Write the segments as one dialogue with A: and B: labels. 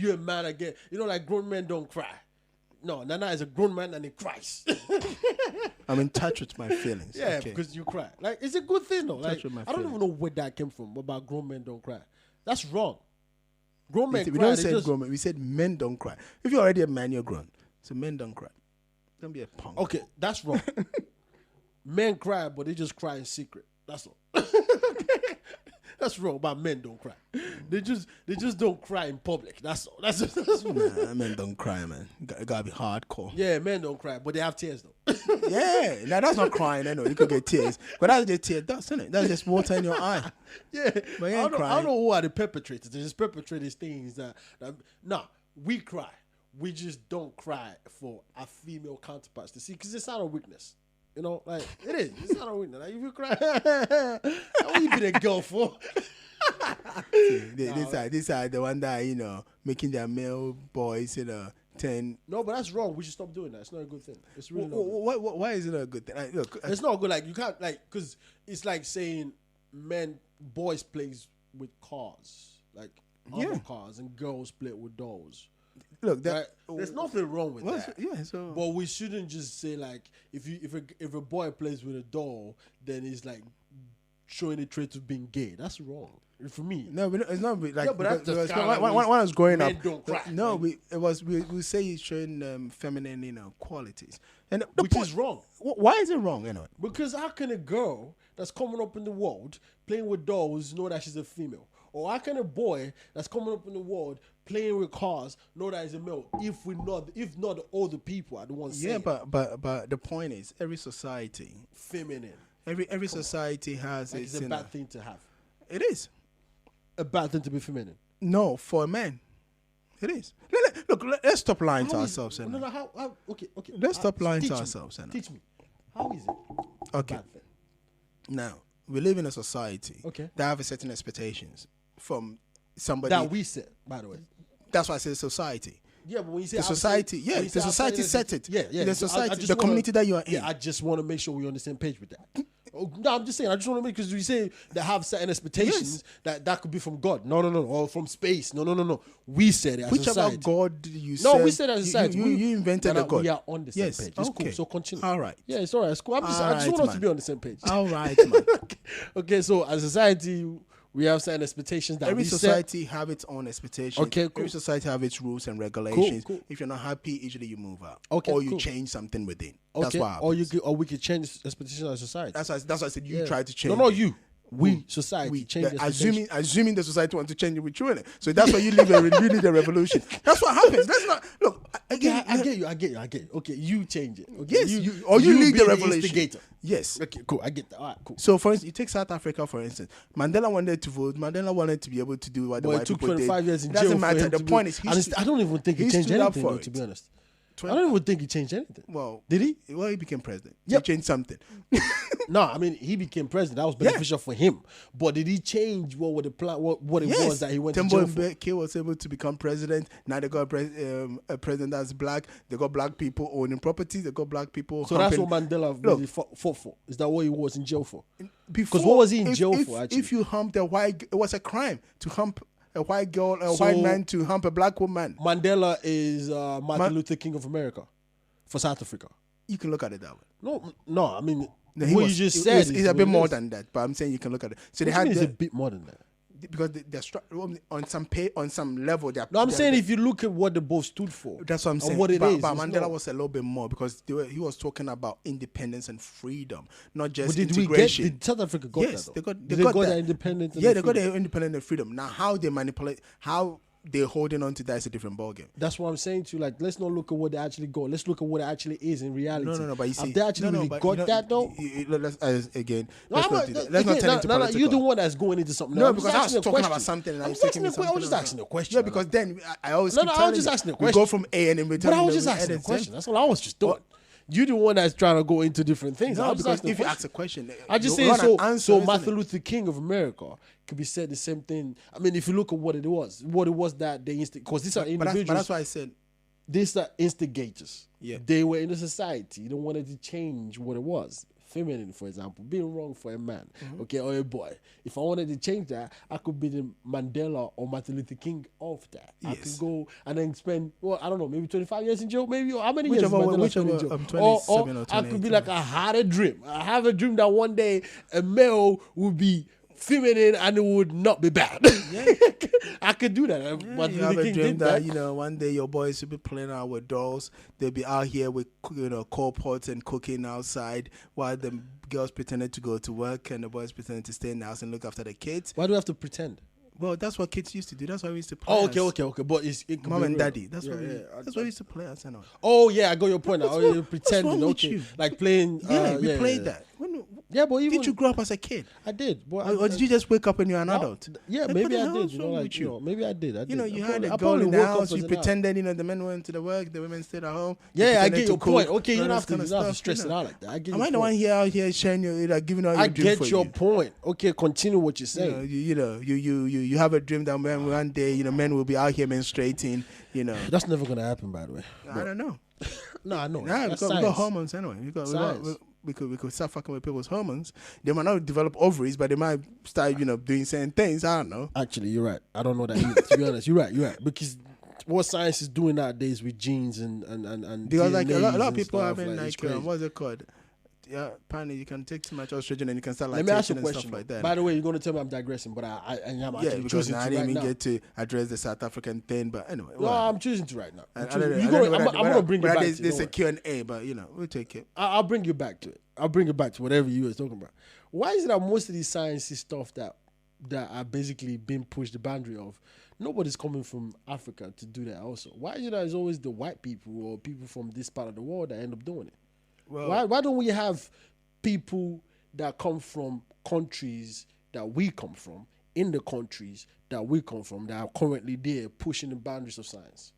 A: you a man again. You know, like grown men don't cry. No, Nana is a grown man and he cries.
B: I'm in touch with my feelings.
A: Yeah,
B: okay.
A: because you cry. Like, it's a good thing though. Like, I don't even know where that came from about grown men don't cry. That's wrong. Grown men cry.
B: We don't say grown men. We said men don't cry. If you're already a man, you're grown. So men don't cry. Don't be a punk.
A: Okay, that's wrong. Men cry, but they just cry in secret. That's all. That's wrong. But men don't cry. They just don't cry in public. That's all. That's
B: nah, men don't cry, man. It gotta be hardcore.
A: Yeah, men don't cry, but they have tears though.
B: Yeah, now that's not crying. I know you could get tears, but that's just tear dust, isn't it? That's just water in your eye.
A: Yeah,
B: but
A: I don't know who are the perpetrators. They just perpetrate these things that nah, we cry. We just don't cry for our female counterparts to see, because it's not a weakness. You know, like, it is. It's not a weakness. Like, if you cry, what you been a girl for?
B: These are the one that, you know, making their male boys, you know, 10.
A: No, but that's wrong. We should stop doing that. It's not a good thing. It's really not good.
B: Why is it not a good thing? Like, look,
A: it's not good. Like, you can't, like, because it's like saying boys plays with cars, like other cars, and girls play with dolls.
B: Look,
A: right? There's nothing wrong with that.
B: Yeah, so.
A: But we shouldn't just say, like, if a boy plays with a doll, then he's like showing a trait of being gay. That's wrong for me.
B: No, it's not like.
A: Yeah, but that's
B: when I was growing up,
A: don't cry.
B: no, we say he's showing feminine, you know, qualities, and
A: which is wrong.
B: Why is it wrong anyway?
A: Because how can a girl that's coming up in the world playing with dolls know that she's a female? Or how can a boy that's coming up in the world playing with cars know that he's a male? If not the older people are the ones saying.
B: Yeah, but the point is, every society,
A: feminine.
B: Every society has
A: like it's a bad thing to have.
B: It is
A: a bad thing to be feminine.
B: No, for a man, it is. Look, let's stop lying to ourselves.
A: No, how? Okay.
B: Let's stop lying to ourselves.
A: Teach me. How is it?
B: Okay.
A: Bad thing?
B: Now we live in a society that have a certain expectations from somebody
A: that we set, by the way.
B: That's why I say society.
A: Yeah, but when you say
B: the society, the society set it.
A: Yeah.
B: The society, the community that you are in.
A: Yeah, I just want to make sure we're on the same page with that. No, I'm just saying. I just want to make, because you say that have certain expectations that could be from God. No, or from space. No. We said it as
B: Whichever
A: society.
B: God you said.
A: No, we said it as society.
B: You invented a God.
A: We are on the same page. It's cool. So continue.
B: All right.
A: Yeah, it's all right. It's cool. I just want us to be on the same page.
B: All right, man.
A: Okay, so as a society, we have certain expectations that
B: every society have its own expectations.
A: Okay, cool.
B: Every society have its rules and regulations.
A: Cool.
B: If you're not happy, usually you move out.
A: Okay,
B: or you change something within.
A: Okay.
B: That's what happens.
A: Or we could change expectations as a society.
B: That's why I said you try to change.
A: No, you. We society change.
B: Assuming the society wants to change it with you in it. So that's why you lead a revolution. That's what happens. That's not look.
A: I get you. Okay, you change it. Okay?
B: Yes,
A: you
B: lead the revolution.
A: Instigator.
B: Yes.
A: Okay, cool. I get that. All right, cool.
B: So, for instance, you take South Africa, for instance. Mandela wanted to vote. Mandela wanted to be able to do what the white people did.
A: It took 25 years in
B: jail.
A: Doesn't
B: matter. The point is,
A: I don't even think he changed anything, though, to be honest. I don't even think he changed anything.
B: Well,
A: did he?
B: Well, he became president.
A: Yep.
B: He changed something.
A: No, I mean, he became president. That was beneficial for him. But did he change what the plan? What it was that he went to jail for?
B: Mbeki was able to become president. Now they got a president that's black. They got black people owning property. They got black people.
A: So that's what Mandela really fought for. Is that what he was in jail for? Because what was he in jail for? Actually,
B: if you humped a white, it was a crime to hump a white girl, white man to hump a black woman.
A: Mandela is Martin Luther King of America for South Africa.
B: You can look at it that way.
A: No. I mean,
B: no,
A: what you just said
B: is a bit more than that. But I'm saying you can look at it. So they had
A: a bit more than that.
B: Because they're on some level.
A: I'm saying if you look at what they both stood for.
B: That's what I'm saying.
A: What
B: but Mandela was a little bit more because he was talking about independence and freedom, not just integration.
A: Did South Africa got that? Though?
B: They got
A: their independence.
B: Yeah, they got their independence and freedom. Now, how they manipulate, how they're holding on to that is a different ballgame.
A: That's what I'm saying to you. Like, let's not look at what they actually got. Let's look at what it actually is in reality.
B: No. But you see,
A: have they actually really got that though?
B: Let's not turn into political.
A: You're the one that's going into something.
B: No, because I was talking about something. And I was
A: just asking a question.
B: Yeah, because then I always
A: I was just asking a question.
B: We go from A and in return.
A: But I was just asking a question. That's what I was just doing. You're the one that's trying to go into different things.
B: No, because if you ask a question,
A: I just say so Martin Luther King of America could be said the same thing. I mean, if you look at what it was that they because these are individuals.
B: But that's why I said
A: these are instigators.
B: Yeah,
A: they were in the society. They wanted to change what it was. feminine, for example, being wrong for a man, okay, or a boy. If I wanted to change that, I could be the Mandela or Martin Luther King of that. I could go and then spend, well, I don't know, maybe 25 years in jail, maybe, or how many years is Mandela spent in jail?
B: 27 or
A: I could be like, I had a dream. I have a dream that one day a male will be feminine and it would not be bad. Yeah. I could do that.
B: Yeah, you have a dream that, you know, one day your boys will be playing out with dolls. They'll be out here with, you know, coal pots and cooking outside while the girls pretended to go to work and the boys pretended to stay in the house and look after the kids.
A: Why do we have to pretend?
B: Well, that's what kids used to do. That's why we used to play.
A: Oh, okay. But it
B: mom and daddy. That's what we used to play as. Anyway.
A: Oh yeah, I got your point. Now. You're pretending. Okay, like playing.
B: We played that.
A: But even
B: did you grow up as a kid?
A: I did. But
B: or did you just wake up when you're an adult?
A: Yeah, maybe I did. Maybe I did.
B: You know, you had a girl in the house. You pretended. You know, the men went to the work, the women stayed at home.
A: Yeah, I get your point. Okay, you don't have to stress it out like that. I get.
B: Am I the one here out here sharing your, giving out your dream for you? I
A: get your point. Okay, continue what you're saying.
B: You have a dream that one day, you know, men will be out here menstruating. You know,
A: that's never gonna happen, by the way.
B: I don't know.
A: No, I know.
B: Nah, we got hormones anyway. We could start fucking with people's hormones. They might not develop ovaries, but they might start, you know, doing certain things. I don't know.
A: Actually, you're right. I don't know that either, to be honest. You're right. Because what science is doing nowadays with genes and
B: because like a lot of people having like what's it called? Yeah, apparently you can take too much estrogen and you can start like taking and stuff like that.
A: By the way, you're going to tell me I'm digressing, but I am actually
B: because I didn't even get to address the South African thing. But anyway,
A: no, I'm choosing to right now. I'm going to bring you back to it.
B: There's a Q&A, but you know, we'll take it.
A: I'll bring you back to it. I'll bring it back to whatever you were talking about. Why is it that most of these sciencey stuff that are basically being pushed the boundary of, nobody's coming from Africa to do that also? Why is it that it's always the white people or people from this part of the world that end up doing it? Well, why don't we have people that come from countries that we come from, in the countries that we come from, that are currently there pushing the boundaries of science?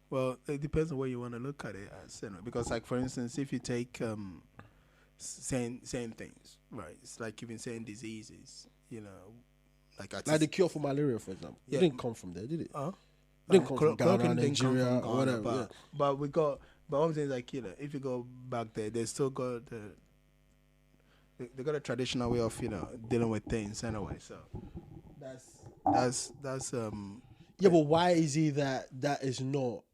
B: Well, it depends on where you want to look at it as, because like for instance, if you take same things, right? It's like even saying diseases, you know, like
A: the cure for malaria, for example. Yeah. It didn't come from there, did it? It didn't come from Ghana, Nigeria, or whatever.
B: But we got. But one thing is like, you know, if you go back there, they still got they got a traditional way of, you know, dealing with things anyway. So that's
A: yeah. But why is it that is not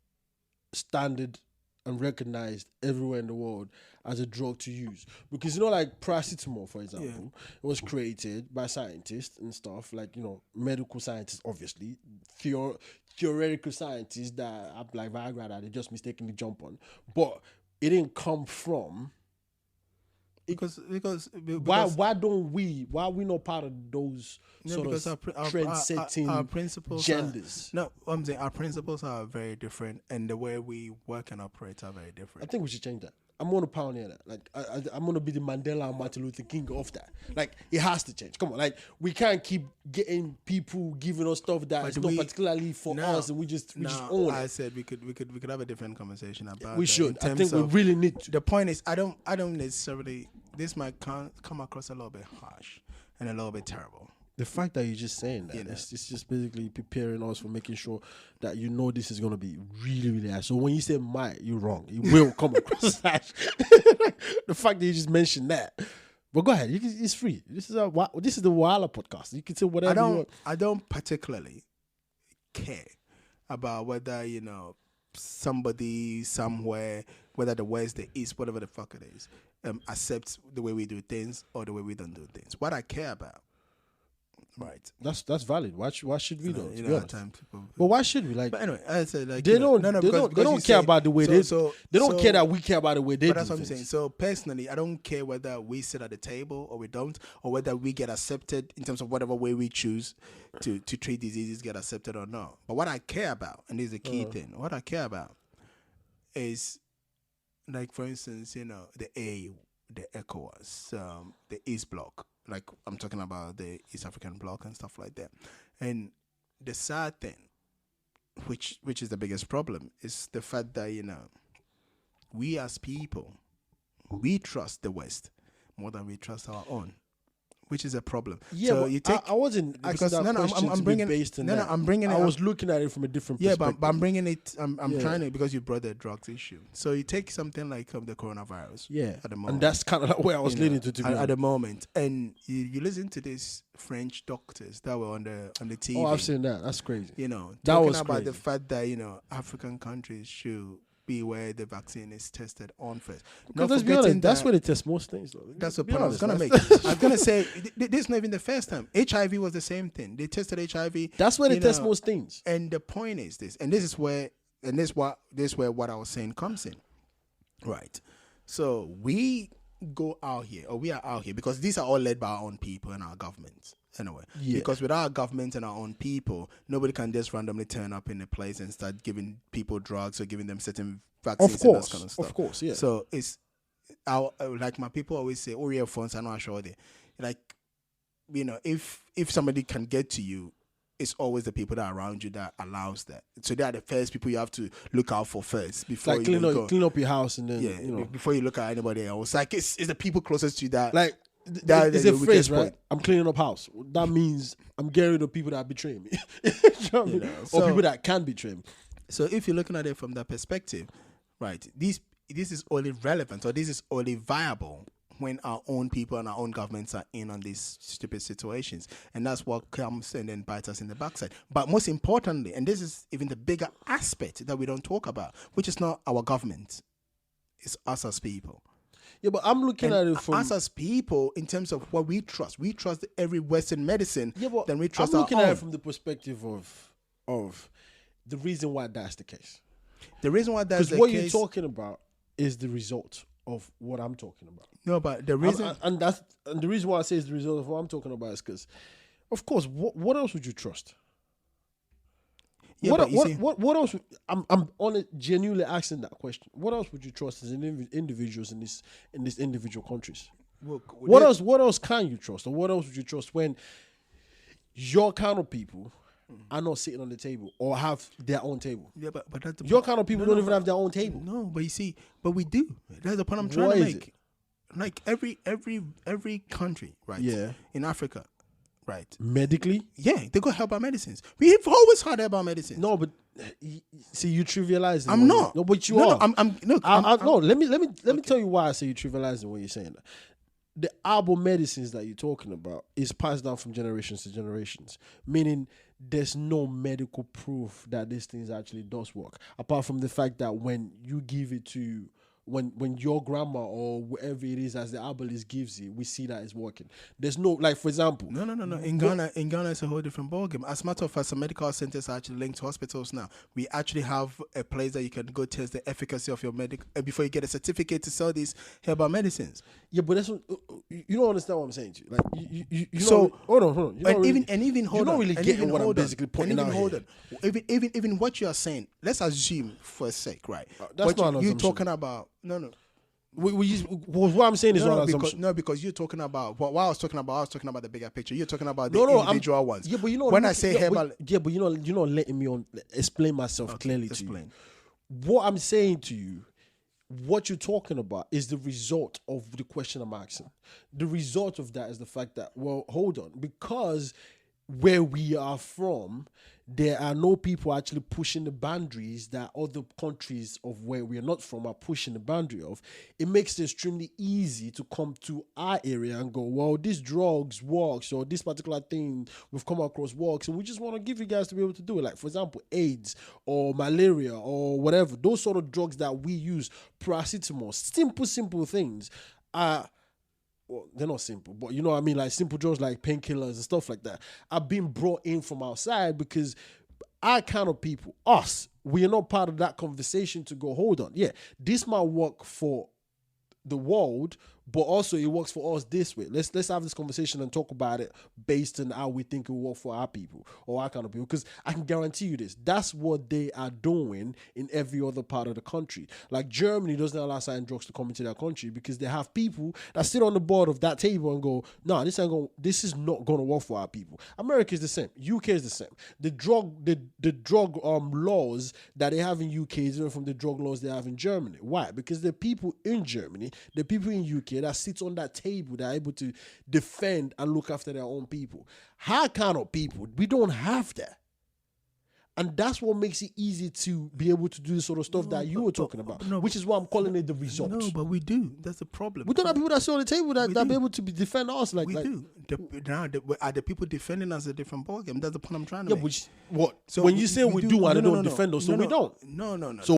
A: standard and recognized everywhere in the world as a drug to use? Because, you know, like paracetamol, for example, it was created by scientists and stuff, like, you know, medical scientists, obviously, theoretical scientists that are like Viagra that they just mistakenly jump on. But it didn't come from...
B: Because
A: why are we not part of those trend-setting
B: our principles
A: genders?
B: I'm saying our principles are very different, and the way we work and operate are very different.
A: I think we should change that. I'm going to pioneer that. Like, I'm going to be the Mandela and Martin Luther King of that. Like, it has to change. Come on. Like, we can't keep getting people giving us stuff that is not particularly for us, and we just own it.
B: I said we could have a different conversation about
A: we should. I think we really need to.
B: The point is, I don't necessarily, this might come across a little bit harsh and a little bit terrible.
A: The fact that you're just saying that, it's just basically preparing us for making sure that you know this is going to be really, really harsh. So when you say might, you're wrong. It will come across harsh. The fact that you just mentioned that. But go ahead. It's free. This is the Wahaala podcast. You can say whatever you want.
B: I don't particularly care about whether, you know, somebody somewhere, whether the West, the East, whatever the fuck it is, accepts the way we do things or the way we don't do things. What I care about, right?
A: That's valid. Why should we though?
B: You know, time people.
A: But why should we? Like,
B: but anyway, I said like
A: they don't care about the way they. They don't care that we care about the way they.
B: But that's what I'm saying. So personally, I don't care whether we sit at the table or we don't, or whether we get accepted in terms of whatever way we choose to treat diseases, get accepted or not. But what I care about, and this is the key thing, what I care about is, like for instance, you know, the ECOWAS, the East Bloc. Like I'm talking about the East African Bloc and stuff like that. And the sad thing, which is the biggest problem, is the fact that, you know, we as people, we trust the West more than we trust our own. which is a problem.
A: Yeah,
B: so
A: but
B: you take
A: I wasn't asking
B: because
A: that question to be based on that.
B: I'm bringing it.
A: I was looking at it from a different
B: yeah,
A: perspective.
B: but I'm bringing it. I'm trying to because you brought the drugs issue. So you take something like the coronavirus.
A: Yeah,
B: at the moment,
A: and that's kind of like where I was leading to.
B: At the moment, and you listen to these French doctors that were on the TV.
A: Oh, I've seen that. That's crazy.
B: That
A: talking
B: was about
A: crazy.
B: the fact that African countries should be where the vaccine is tested on first.
A: Because let's be honest, that's where they test most things, though.
B: That's the point I was gonna make. I was gonna say this is not even the first time. HIV was the same thing. They tested HIV.
A: That's where they test most things.
B: And the point is this, and this is where what I was saying comes in, right? So we go out here, or we are out here, because these are all led by our own people and our governments. Anyway, because without our government and our own people, nobody can just randomly turn up in a place and start giving people drugs or giving them certain vaccines and that kind of stuff.
A: Of course, yeah.
B: So it's like my people always say, "Oh, yeah, phones are not sure they." Like, if somebody can get to you, it's always the people that are around you that allows that. So they are the first people you have to look out for first before
A: like
B: you
A: clean up your house and then
B: before you look at anybody else. Like it's the people closest to you that
A: like. It's a phrase, right? I'm cleaning up house. That means I'm getting rid of people that betray me. Or people that can betray me.
B: So if you're looking at it from that perspective, right, this is only relevant, or this is only viable when our own people and our own governments are in on these stupid situations. And that's what comes and then bites us in the backside. But most importantly, and this is even the bigger aspect that we don't talk about, which is not our government, it's us as people.
A: Yeah, but I'm looking at it from
B: us as people in terms of what we trust. We trust every Western medicine.
A: Yeah, but
B: then we trust
A: I'm looking
B: our
A: at
B: own.
A: it from the perspective of the reason why that's the case.
B: The reason why that's the case.
A: Because what you're talking about is the result of what I'm talking about.
B: No, but the reason
A: and the reason why I say it's the result of what I'm talking about is because, of course, what else would you trust?
B: Yeah,
A: what else? I'm genuinely asking that question. What else would you trust as individuals in these individual countries? What else can you trust, or what else would you trust when your kind of people are not sitting on the table or have their own table?
B: Yeah, but that's
A: your kind of people don't even have their own table.
B: No, but you see, but we do. That's the point I'm trying to make. Like every country, right?
A: Yeah.
B: In Africa. Right.
A: Medically?
B: Yeah, they got herbal medicines. We've always had herbal medicines.
A: No, but see, you trivializing.
B: I'm not.
A: No, but you are.
B: No,
A: let me tell you why I say you trivializing when you're saying that. The herbal medicines that you're talking about is passed down from generations to generations, meaning there's no medical proof that this thing actually does work, apart from the fact that when you give it to when your grandma or whoever it is as the herbalist gives you, we see that it's working. There's no, like, for example.
B: No. In Ghana, it's a whole different ballgame. As a matter of fact, some medical centers are actually linked to hospitals now. We actually have a place that you can go test the efficacy of your before you get a certificate to sell these herbal medicines.
A: Yeah, but that's what, you don't understand what I'm saying to you. Like, you
B: so
A: hold on.
B: Even hold on.
A: You don't really get what I'm basically pointing out here.
B: Even what you are saying. Let's assume for a sec, right?
A: That's not an
B: you're
A: assumption.
B: talking about. No.
A: What I'm saying is not an assumption.
B: Because you're talking about what I was talking about the bigger picture. You're talking about the individual ones.
A: Yeah, but
B: when I say herbal,
A: but you're not letting me explain myself clearly to you. What I'm saying to you, what you're talking about is the result of the question I'm asking. The result of that is the fact that, well, hold on, because where we are from, there are no people actually pushing the boundaries that other countries of where we are not from are pushing the boundary of. It makes it extremely easy to come to our area and go, well, this drugs works, or this particular thing we've come across works, and we just want to give you guys to be able to do it. Like, for example, AIDS or malaria or whatever, those sort of drugs that we use, paracetamol, simple things are, well, they're not simple, but you know what I mean? Like simple drugs like painkillers and stuff like that are being brought in from outside because our kind of people, us, we are not part of that conversation to go, hold on, yeah, this might work for the world, but also it works for us this way. Let's have this conversation and talk about it based on how we think it will work for our people or our kind of people. Because I can guarantee you this, that's what they are doing in every other part of the country. Like Germany doesn't allow certain drugs to come into their country because they have people that sit on the board of that table and go, no, this is not going to work for our people. America is the same. UK is the same. The drug laws that they have in UK is different from the drug laws they have in Germany. Why? Because the people in Germany, the people in UK, yeah, that sits on that table, that are able to defend and look after their own people. Our kind of people, we don't have that. And that's what makes it easy to be able to do the sort of stuff that you were talking about, which is why I'm calling it the result.
B: No, but we do. That's the problem.
A: We don't have people that sit on the table that be able to defend us. Like
B: we
A: like,
B: do. Are the people defending us a different ballgame? That's the point I'm trying to
A: yeah,
B: make.
A: what? So when you say we do and they don't defend us, so we don't.
B: No.
A: So